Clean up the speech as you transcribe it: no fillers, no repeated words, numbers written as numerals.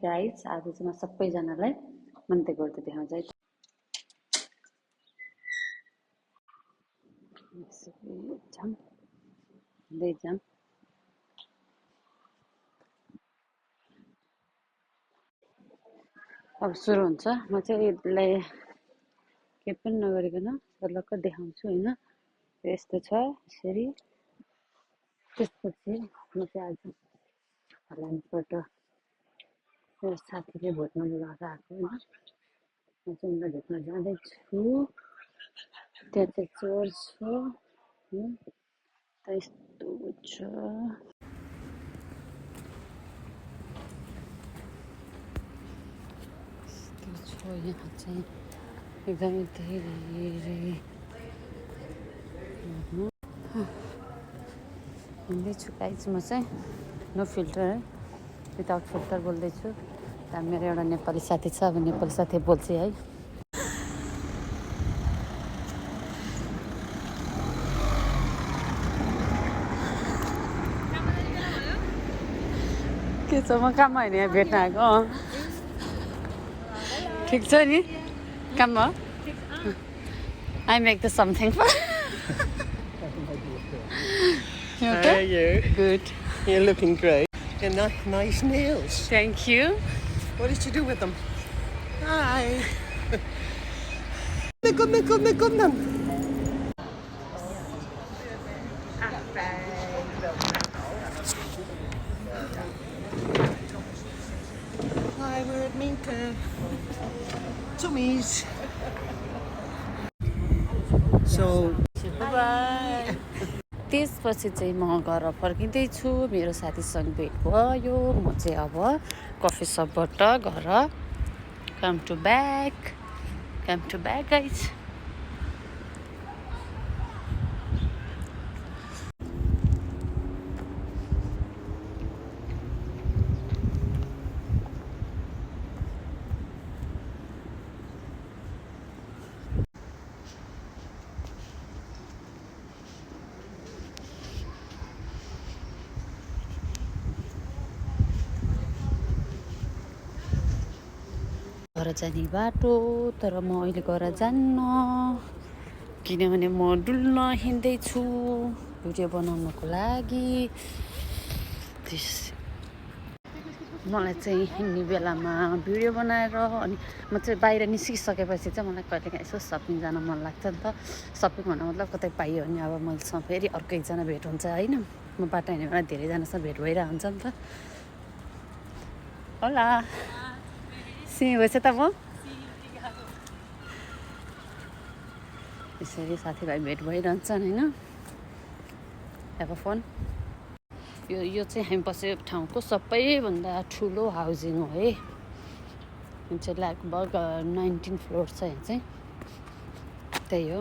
Guys आज चाहिँ म सबैजनालाई मन्ते गर्दै देखाउँछु है। अब सुरु हुन्छ। म चाहिँ यसलाई के पनि नगरिकन झलक्क देखाउँछु हैन। यस्तो छ यसरी। त्यसपछि म चाहिँ आज हल्यान्डबाट मेरो साथीले भोटमा लिएर आएको हैन। म चाहिँ उनलाई भेट्न जाँदैछु। त्यहाँ चाहिँ चर्च छ यस्तो छ। यहाँ चाहिँ एकदमै धेरै हिँड्दैछु गाइस। म चाहिँ नो फिल्टर है, विदाउट फिल्टर बोल्दैछु। त्यहाँ मेरो एउटा नेपाली साथी छ। अब नेपाली साथी बोल्छु है। के छ? म काममा होइन, यहाँ भेट्न आएको। ठिक छ नि? काममा I make the something for you okay? How are you? Good. You're looking great. You're nice nails. Thank you. What did you do with them? Hi. Come on. Hi, we're at Minka. Tummies. So, Bye. त्यसपछि चाहिँ म घर फर्किँदैछु। मेरो साथीसँग भेट भयो। म चाहिँ अब कफी सपबाट घर कम टु ब्याक गाइज। घर जाने बाटो, तर म अहिले घर जान्न किनभने म डुल्न हिँड्दैछु भिडियो बनाउनको लागि। मलाई चाहिँ हिँड्ने बेलामा भिडियो बनाएर अनि म चाहिँ बाहिर निस्किसकेपछि चाहिँ मलाई कहिलेकाहीँ यसो सपिङ जान मन लाग्छ नि त। सपिङ भन्नु मतलब कतै पाइयो भने अब मसँग फेरि अर्को एकजना भेट हुन्छ होइन। म बाटो हिँड्ने बेला धेरैजनासँग भेट भइरहेको हुन्छ नि त। होला सिँगेपछि त म यसरी साथीभाइ भेट भइरहन्छन् होइन। Have a fun. यो चाहिँ हामी बसेको ठाउँको सबैभन्दा ठुलो हाउसिङ हो है। यो चाहिँ लगभग 19 फ्लोर छ। यहाँ चाहिँ त्यही हो।